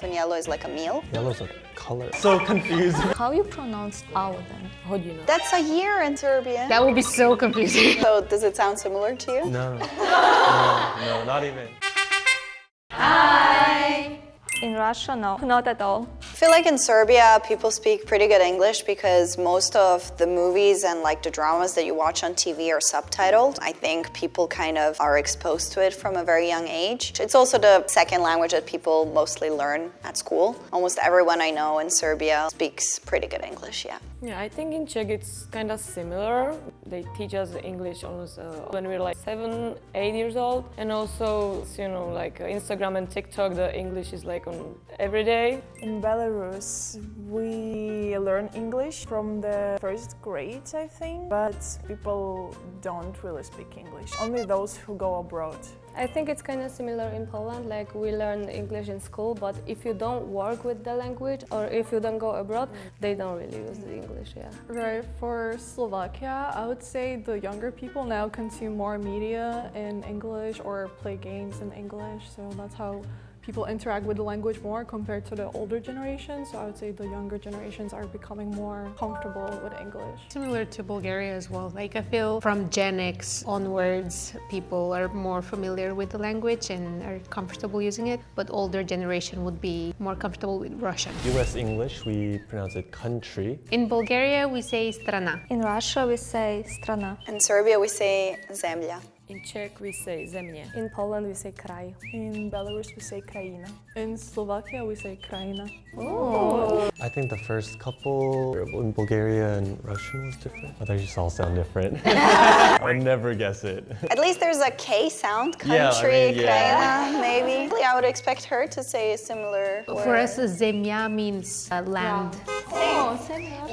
And yellow is like a meal. Yellow's a color. So confused. How you pronounce owl then? How do you know? That's a year in Serbian. That would be so confusing. So does it sound similar to you? No, not even. In Russia, no, not at all. I feel like in Serbia, people speak pretty good English because most of the movies and like the dramas that you watch on TV are subtitled. I think people kind of are exposed to it from a very young age. It's also the second language that people mostly learn at school. Almost everyone I know in Serbia speaks pretty good English, yeah. Yeah, I think in Czech it's kind of similar. They teach us English almost when we're like 7, 8 years old. And also, like Instagram and TikTok, the English is like on every day. In Belarus, we learn English from the first grade, I think, but people don't really speak English, only those who go abroad. I think it's kind of similar in Poland, like we learn English in school, but if you don't work with the language or if you don't go abroad, they don't really use the English, yeah. Right, for Slovakia, I would say the younger people now consume more media in English or play games in English, so that's how people interact with the language more compared to the older generation. So I would say the younger generations are becoming more comfortable with English. Similar to Bulgaria as well. Like I feel from Gen X onwards, people are more familiar with the language and are comfortable using it. But older generation would be more comfortable with Russian. US English, we pronounce it country. In Bulgaria, we say strana. In Russia, we say strana. In Serbia, we say zemlja. In Czech we say zemlje. In Poland, we say kraj. In Belarus, we say krajina. In Slovakia, we say krajina. I think the first couple in Bulgaria and Russian was different. But they just all sound different. I'd never guess it. At least there's a K sound, country, Yeah, I mean, krajina, maybe. I would expect her to say a similar word. For us, zemlja means land.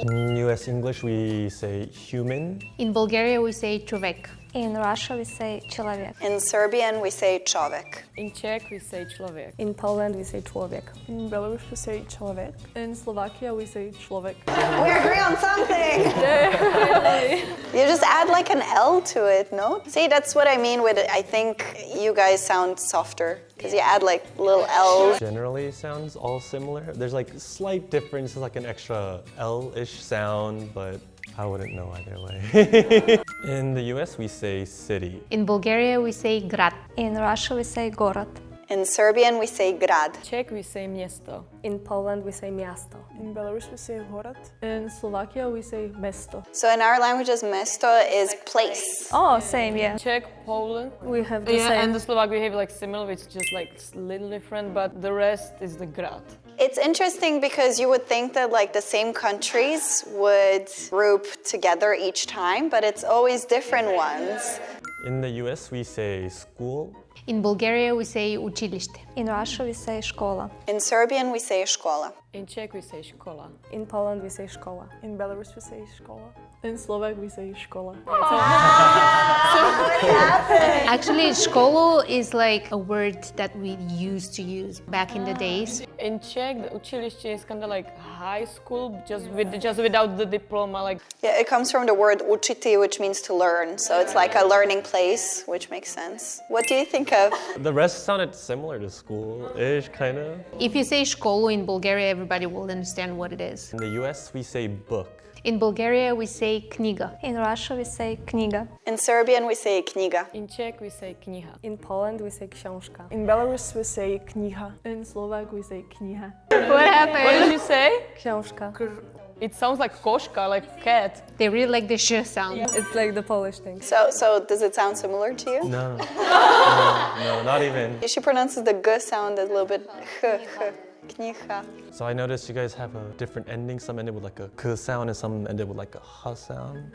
In US English, we say human. In Bulgaria, we say човек. In Russia, we say человек. In Serbian, we say čovek. In Czech we say človek. In Poland, we say człowiek. In Belarus, we say človek. In Slovakia, we say človek. We agree on something! You just add like an L to it, no? See, that's what I mean with it. I think you guys sound softer because you add like little L's. Generally sounds all similar. There's like slight differences, like an extra L-ish sound, but I wouldn't know either way. In the US, we say city. In Bulgaria, we say grad. In Russia, we say город. In Serbian, we say grad. Czech we say miesto. In Poland, we say miasto. In Belarus, we say город. In Slovakia, we say mesto. So in our languages, mesto is place. Oh, same, yeah. Czech, Poland. We have the Yeah, same. and the Slovak we have like similar, it's just like a little different, but the rest is the grad. It's interesting because you would think that like the same countries would group together each time, but it's always different ones. In the US, we say school. In Bulgaria, we say училище. In Russia, we say школа. In Serbian, we say škola. In Czech we say škola. In Poland, we say szkoła. In Belarus, we say škola. In Slovak, we say škola. Actually, školu is like a word that we used to use back in the days. In Czech, the učiliště is kind of like high school, just without the diploma. Like Yeah, it comes from the word učiti, which means to learn. So it's like a learning place, which makes sense. What do you think of? The rest sounded similar to school-ish, kind of. If you say školu in Bulgaria, everybody will understand what it is. In the US, we say book. In Bulgaria, we say kniga. In Russia, we say kniga. In Serbian, we say knjiga. in Czech we say kniha. In Poland, we say książka. In Belarus, we say kniha. In Slovak, we say kniha. What happened? What did you say? Książka. It sounds like koshka, like cat. They really like the sh sound. It's like the Polish thing. So does it sound similar to you? No, not even. She pronounces the g sound a little bit h. Knjiha. So I noticed you guys have a different ending. Some ended with like a k sound and some ended with like a h sound.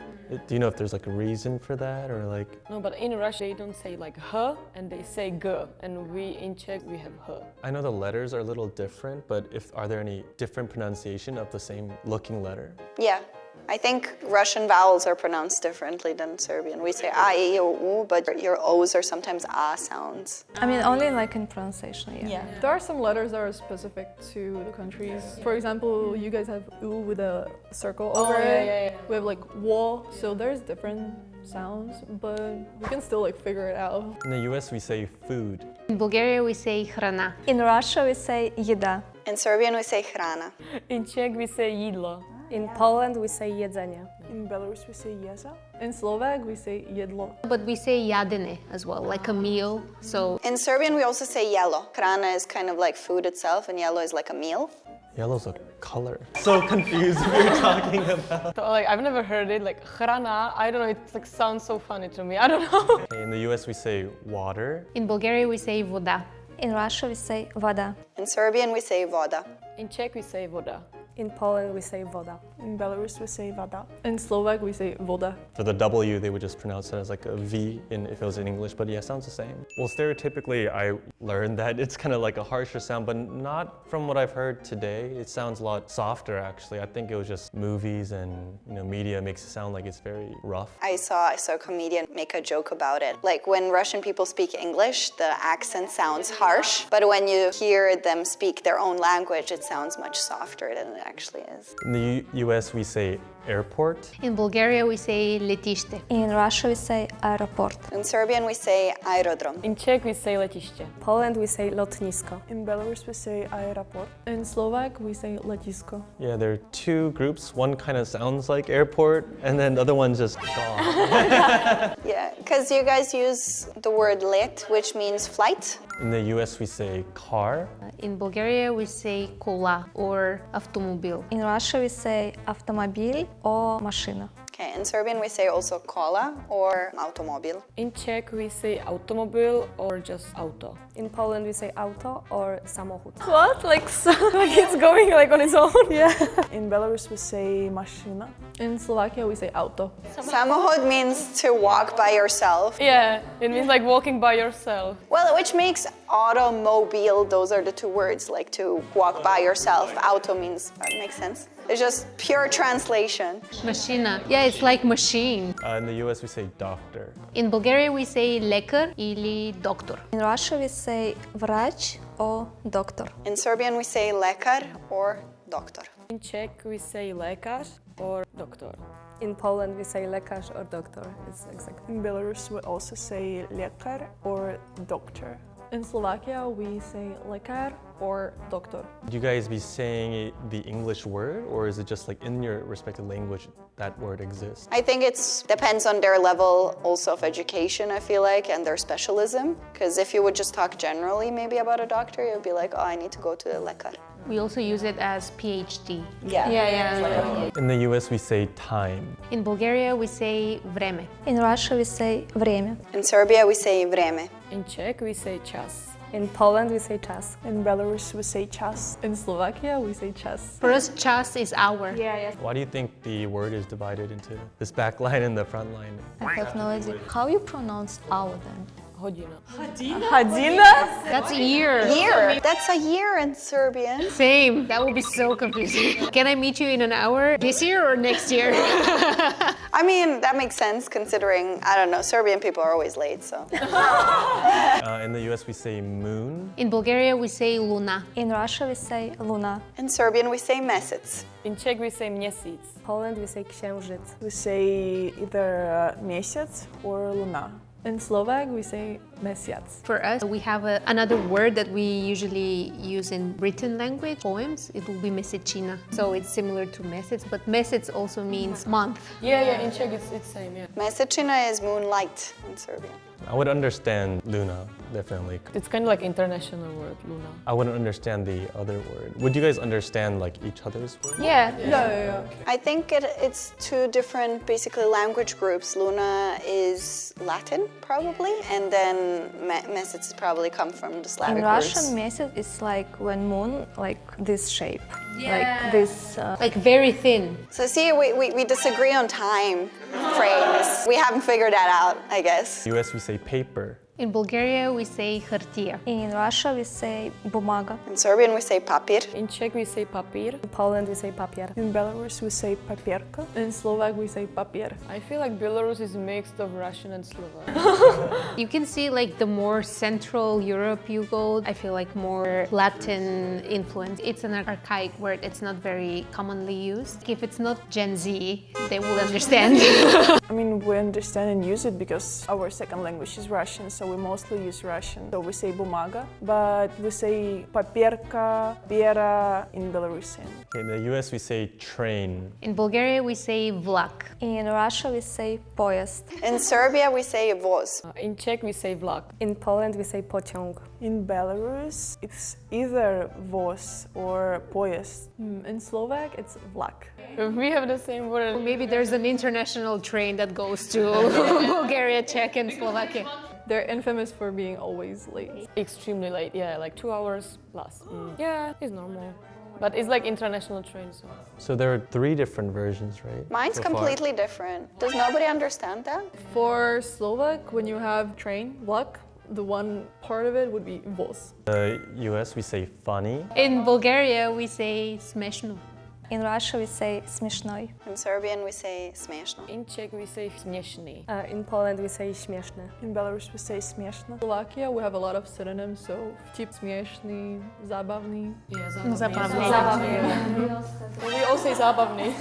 Do you know if there's like a reason for that or like? No, but in Russia they don't say like h and they say g, and we in Czech we have h. I know the letters are a little different, but are there any different pronunciation of the same looking letter? Yeah. I think Russian vowels are pronounced differently than Serbian. We say a, I, o, u, but your O's are sometimes a sounds. I mean, only like in pronunciation, yeah. There are some letters that are specific to the countries. For example, you guys have u with a circle over it. Yeah. We have like wo, so there's different sounds, but we can still like figure it out. In the US, we say food. In Bulgaria, we say hrana. In Russia, we say еда. In Serbian, we say hrana. In Czech we say jídlo. In Poland, we say jedzenie. In Belarus, we say jeza. In Slovak, we say jedlo. But we say jadene as well, like a meal. So In Serbian, we also say jelo. Hrana is kind of like food itself, and jelo is like a meal. Yellow's a color. So confused what you're talking about. So, like, I've never heard it, like hrana, I don't know, it like sounds so funny to me, I don't know. In the US, we say water. in Bulgaria we say voda. In Russia, we say voda. In Serbian, we say voda. In Czech we say voda. In Poland, we say voda. In Belarus, we say vada. In Slovak, we say voda. For the W, they would just pronounce it as like a V if it was in English, but yeah, it sounds the same. Well, stereotypically, I learned that it's kind of like a harsher sound, but not from what I've heard today. It sounds a lot softer, actually. I think it was just movies and media makes it sound like it's very rough. I saw a comedian make a joke about it. Like when Russian people speak English, the accent sounds harsh, but when you hear them speak their own language, it sounds much softer than it actually is. In the US, we say airport. In Bulgaria we say letište. In Russia, we say aeroport. In Serbian, we say aerodrom. In Czech we say letiště. Poland, we say lotnisko. In Belarus, we say aeroport. In Slovak, we say letisko. Yeah, there are two groups. One kind of sounds like airport, and then the other one's just gone. Yeah, because you guys use the word let, which means flight. In the US, we say car. In Bulgaria we say kola or автомобил. In Russia, we say автомобиль or машина. Okay, in Serbian, we say also kola or automobil. In Czech we say automobil or just auto. In Poland, we say auto or samochód. What? Like, like it's going like on its own? Yeah. In Belarus, we say mashina. In Slovakia, we say auto. Samochod means to walk by yourself. Yeah, it means like walking by yourself. Well, which makes automobile, those are the two words, like to walk by yourself. Auto means, that makes sense. It's just pure translation. Machina. Yeah, it's like machine. In the US, we say doctor. In Bulgaria we say lekar или доктор. In Russia, we say врач or doctor. In Serbian, we say lekar or doktor. In Czech we say lékař or doktor. In Poland, we say lekarz or doctor. It's exactly. In Belarus, we also say lekar or doctor. In Slovakia, we say lekar or doktor. Do you guys be saying the English word, or is it just like in your respective language that word exists? I think it depends on their level also of education, I feel like, and their specialism. Because if you would just talk generally maybe about a doctor, you'd be like, oh, I need to go to the lekar. We also use it as PhD. Yeah. In the US, we say time. In Bulgaria we say vreme. In Russia, we say время. In Serbia, we say vreme. In Czech we say čas. In Poland, we say čas. In Belarus, we say čas. In Slovakia, we say čas. For us, čas is hour. Why do you think the word is divided into this back line and the front line? I have no idea. How you pronounce hour then? Hodina. Hadina? That's a year. Year. That's a year in Serbian. Same. That would be so confusing. Can I meet you in an hour this year or next year? I mean, that makes sense considering, I don't know, Serbian people are always late, so. In the US, we say moon. In Bulgaria we say luna. In Russia, we say luna. In Serbian, we say mesec. In Czech we say měsíc. Poland, we say księżyc. We say either месяц or luna. In Slovak, we say mesiac. For us, we have another word that we usually use in written language, poems. It will be mesečina. So it's similar to mesec, but mesec also means month. Yeah, in Czech it's same, yeah. Mesečina is moonlight in Serbian. I would understand Luna, definitely. It's kind of like international word, Luna. I wouldn't understand the other word. Would you guys understand like each other's word? Yeah. I think it's two different, basically, language groups. Luna is Latin, probably, and then mesec probably come from the Slavic In roots. Russian, месяц is like when moon, like this shape. Like this. Like very thin. So see, we disagree on time frames. We haven't figured that out, I guess. US, we say paper. In Bulgaria we say hârtia. In Russia, we say бумага. In Serbian, we say papir. In Czech we say papír. In Poland, we say papier. In Belarus, we say papierka. In Slovak, we say papier. I feel like Belarus is mixed of Russian and Slovak. You can see like the more Central Europe you go, I feel like more Latin influence. It's an archaic word, it's not very commonly used. If it's not Gen Z, they will understand. I mean, we understand and use it because our second language is Russian, so we mostly use Russian. So we say bumaga, but we say paperka, bera in Belarusian. In the US, we say train. In Bulgaria, we say vlak. In Russia, we say поезд. In Serbia, we say voz. In Czech, we say vlak. In Poland, we say pociąg. In Belarus, it's either voz or poezd. In Slovak, it's vlak. We have the same word. Maybe there's an international train that goes to Bulgaria, Czech, and Slovakia. They're infamous for being always late. Extremely late, yeah, like 2 hours plus. Yeah, it's normal. But it's like international train, so. So there are 3 different versions, right? Mine's so far? completely different. Does nobody understand that? For Slovak, when you have train, vlak, the one part of it would be voz. The US, we say funny. In Bulgaria, we say smešno. In Russia, we say смешной. In Serbian, we say смешно. In Czech, we say śmieszny. In Poland, we say śmieszne. In Belarus, we say smieszna. Slovakia, we have a lot of synonyms, so vtip, smiešný, zábavný. We all say zábavný.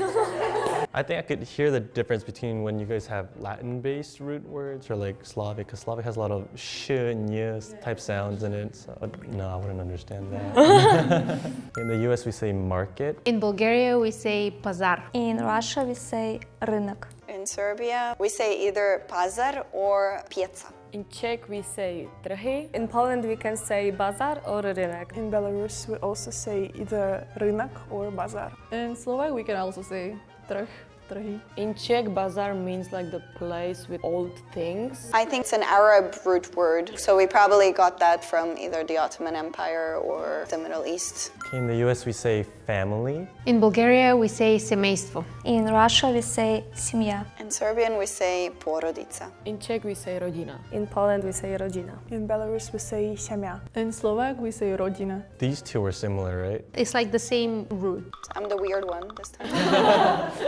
I think I could hear the difference between when you guys have Latin-based root words or like Slavic, because Slavic has a lot of sh, ny type sounds in it. So, no, I wouldn't understand that. In the US, we say market. In Bulgaria, we say pazar. In Russia, we say рынок. In Serbia, we say either pazar or pieca. In Czech, we say trhy. In Poland, we can say bazar or rynek. In Belarus, we also say either rynek or bazar. In Slovak, we can also say trh, trhy. In Czech, bazar means like the place with old things. I think it's an Arab root word, so we probably got that from either the Ottoman Empire or the Middle East. In the US, we say family. In Bulgaria, we say семейство. In Russia, we say семья. In Serbian, we say porodica. In Czech, we say rodina. In Poland, we say rodzina. In Belarus, we say semia. In Slovak, we say rodina. These 2 are similar, right? It's like the same root. I'm the weird one this time.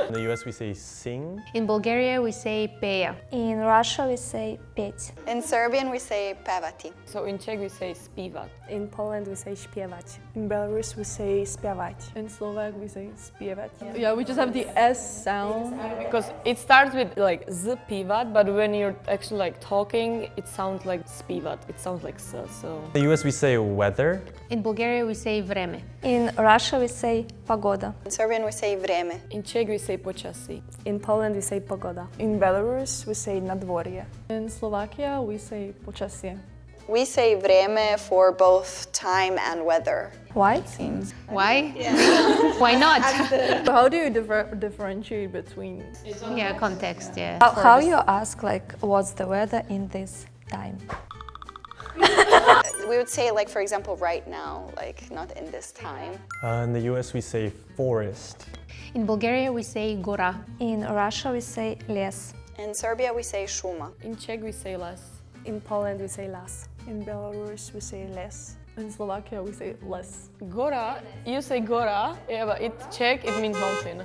In the US, we say sing. In Bulgaria, we say peja. In Russia, we say петь. In Serbian, we say pevati. So in Czech, we say spivat. In Poland, we say śpiewać. In Belarus, we say spiavať. In Slovak, we say spievať. Yeah, we just have the S sound. Because it starts with like z pivat, but when you're actually like talking, it sounds like spivat. It sounds like s. So In the US, we say weather. In Bulgaria, we say vreme. In Russia, we say погода. In Serbian, we say vreme. in Czech, we say počasí. In Poland, we say pogoda. In Belarus, we say nadvorje. In Slovakia, we say počasie. We say vreme for both time and weather. Why? Why? Why not? So how do you differentiate between? Yeah, context, yeah. How you ask, like, what's the weather in this time? We would say, like, for example, right now, like, not in this time. In the US, we say forest. In Bulgaria, we say gora. In Russia, we say les. In Serbia, we say šuma. In Czech, we say les. In Poland, we say las. In Belarus, we say les. In Slovakia, we say les. Gora, you say gora, yeah, but in Czech, it means mountain.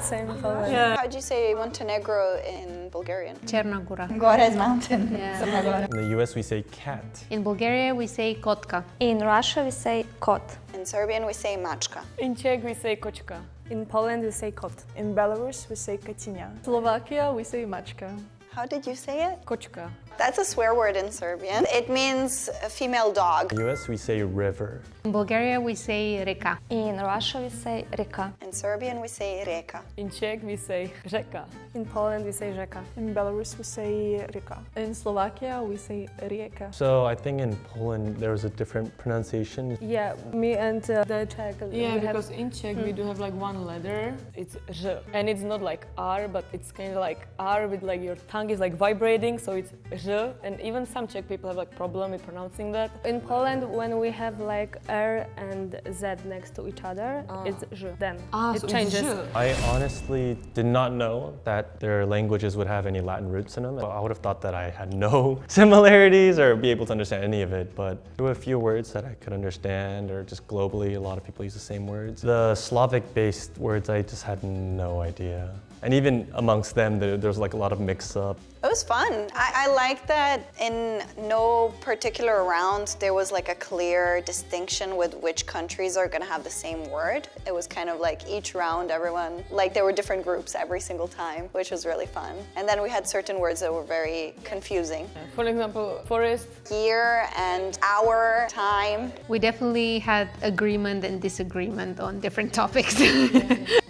Same in Poland. How'd you say Montenegro in Bulgarian? Черна гора. Gora is mountain. Yeah. In the US, we say cat. In Bulgaria, we say kotka. In Russia, we say kot. In Serbian, we say mačka. In Czech, we say kočka. In Poland, we say kot. In Belarus, we say katinya. Slovakia, we say mačka. How did you say it? Kočka. That's a swear word in Serbian. It means a female dog. In the US, we say river. In Bulgaria, we say reka. In Russia, we say reka. In Serbian, we say reka. In Czech, we say řeka. In Poland, we say rzeka. In Belarus, we say rika. In Slovakia, we say rieka. So I think in Poland, there was a different pronunciation. Yeah, me and the Czech. Yeah, we have because in Czech we do have like one letter, it's ž, and it's not like R, but it's kind of like R with like your tongue is like vibrating, so it's ž, and even some Czech people have like problem with pronouncing that. In Poland, when we have like R and Z next to each other, it's ž. Then it so changes. I honestly did not know that their languages would have any Latin roots in them. I would have thought that I had no similarities or be able to understand any of it, but there were a few words that I could understand, or just globally, a lot of people use the same words. The Slavic-based words, I just had no idea. And even amongst them, there's like a lot of mix-up. It was fun. I like that in no particular round there was like a clear distinction with which countries are gonna have the same word. It was kind of like each round everyone, like there were different groups every single time, which was really fun. And then we had certain words that were very confusing. For example, forest. Year and hour, time. We definitely had agreement and disagreement on different topics.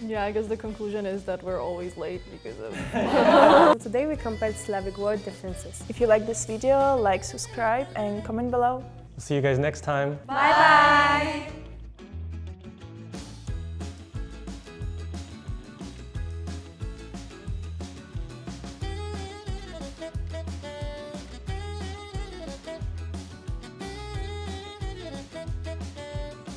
Yeah, I guess the conclusion is that we're always late because of... Today we compared Slavic word differences. If you like this video, like, subscribe and comment below. See you guys next time. Bye bye!